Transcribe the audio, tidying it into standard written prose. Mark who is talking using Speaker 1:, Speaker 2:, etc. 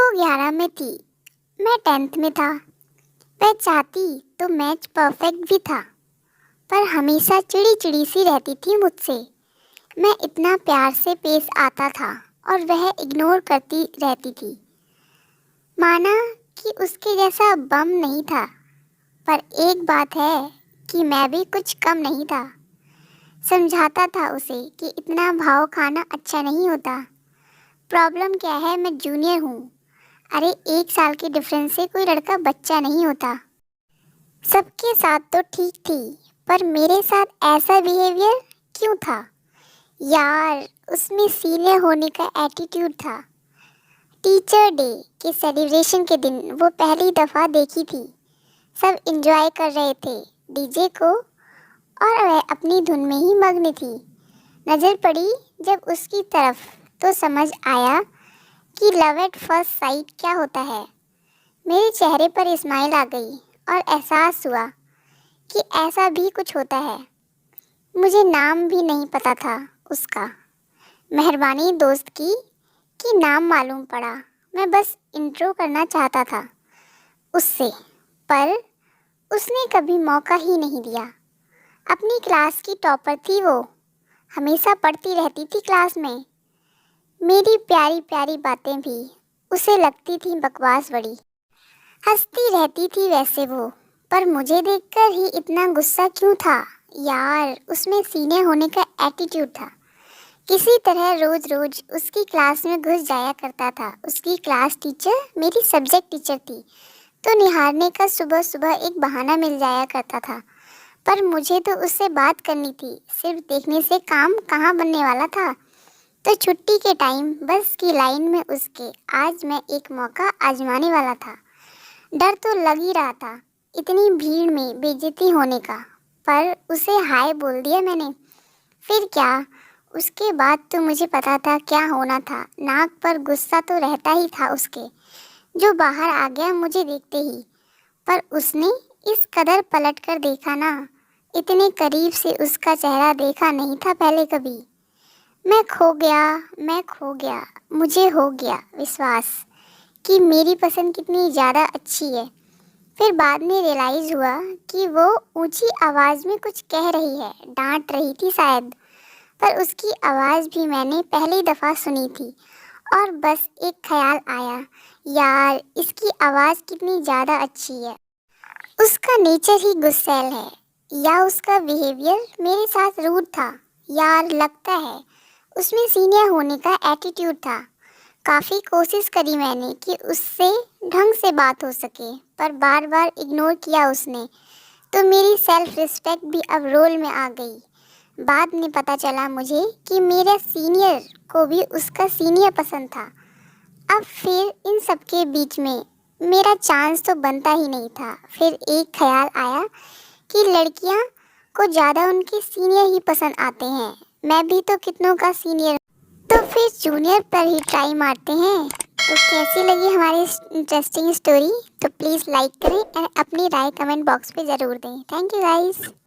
Speaker 1: वो 11 में थी, मैं 10th में था। वह चाहती तो मैच परफेक्ट भी था, पर हमेशा चिड़ी चिड़ी सी रहती थी मुझसे। मैं इतना प्यार से पेश आता था और वह इग्नोर करती रहती थी। माना कि उसके जैसा बम नहीं था, पर एक बात है कि मैं भी कुछ कम नहीं था। समझाता था उसे कि इतना भाव खाना अच्छा नहीं होता। प्रॉब्लम क्या है, मैं जूनियर हूँ। अरे 1 साल के डिफरेंस से कोई लड़का बच्चा नहीं होता। सबके साथ तो ठीक थी, पर मेरे साथ ऐसा बिहेवियर क्यों था? यार, उसमें सीनियर होने का एटीट्यूड था। टीचर डे के सेलिब्रेशन के दिन वो पहली दफ़ा देखी थी। सब एंजॉय कर रहे थे डीजे को, और वह अपनी धुन में ही मग्न थी। नज़र पड़ी जब उसकी तरफ तो समझ आया कि लव एट फर्स्ट साइट क्या होता है। मेरे चेहरे पर स्माइल आ गई और एहसास हुआ कि ऐसा भी कुछ होता है। मुझे नाम भी नहीं पता था उसका। मेहरबानी दोस्त की कि नाम मालूम पड़ा। मैं बस इंट्रो करना चाहता था उससे, पर उसने कभी मौका ही नहीं दिया। अपनी क्लास की टॉपर थी वो, हमेशा पढ़ती रहती थी क्लास में। मेरी प्यारी प्यारी बातें भी उसे लगती थी बकवास बड़ी। हंसती रहती थी वैसे वो, पर मुझे देखकर ही इतना गुस्सा क्यों था? यार, उसमें सीनियर होने का एटीट्यूड था। किसी तरह रोज रोज उसकी क्लास में घुस जाया करता था। उसकी क्लास टीचर मेरी सब्जेक्ट टीचर थी, तो निहारने का सुबह सुबह एक बहाना मिल जाया करता था। पर मुझे तो उससे बात करनी थी, सिर्फ देखने से काम कहाँ बनने वाला था। तो छुट्टी के टाइम बस की लाइन में उसके आज मैं एक मौका आजमाने वाला था। डर तो लग ही रहा था इतनी भीड़ में बेइज्जती होने का, पर उसे हाय बोल दिया मैंने। फिर क्या, उसके बाद तो मुझे पता था क्या होना था। नाक पर गुस्सा तो रहता ही था उसके, जो बाहर आ गया मुझे देखते ही। पर उसने इस कदर पलट कर देखा ना, इतने करीब से उसका चेहरा देखा नहीं था पहले कभी। मैं खो गया। मुझे हो गया विश्वास कि मेरी पसंद कितनी ज़्यादा अच्छी है। फिर बाद में रियलाइज़ हुआ कि वो ऊंची आवाज़ में कुछ कह रही है, डांट रही थी शायद। पर उसकी आवाज़ भी मैंने पहली दफ़ा सुनी थी, और बस एक ख्याल आया, यार इसकी आवाज़ कितनी ज़्यादा अच्छी है। उसका नेचर ही गुस्सैल है, या उसका बिहेवियर मेरे साथ रूड था। यार, लगता है उसमें सीनियर होने का एटीट्यूड था। काफ़ी कोशिश करी मैंने कि उससे ढंग से बात हो सके, पर बार बार इग्नोर किया उसने। तो मेरी सेल्फ रिस्पेक्ट भी अब रोल में आ गई। बाद में पता चला मुझे कि मेरे सीनियर को भी उसका सीनियर पसंद था। अब फिर इन सब के बीच में मेरा चांस तो बनता ही नहीं था। फिर एक ख्याल आया कि लड़कियां को ज़्यादा उनके सीनियर ही पसंद आते हैं। मैं भी तो कितनों का सीनियर, तो फिर जूनियर पर ही ट्राई मारते हैं। तो कैसी लगी हमारी इंटरेस्टिंग स्टोरी? तो प्लीज़ लाइक करें और अपनी राय कमेंट बॉक्स पे ज़रूर दें। Thank you guys.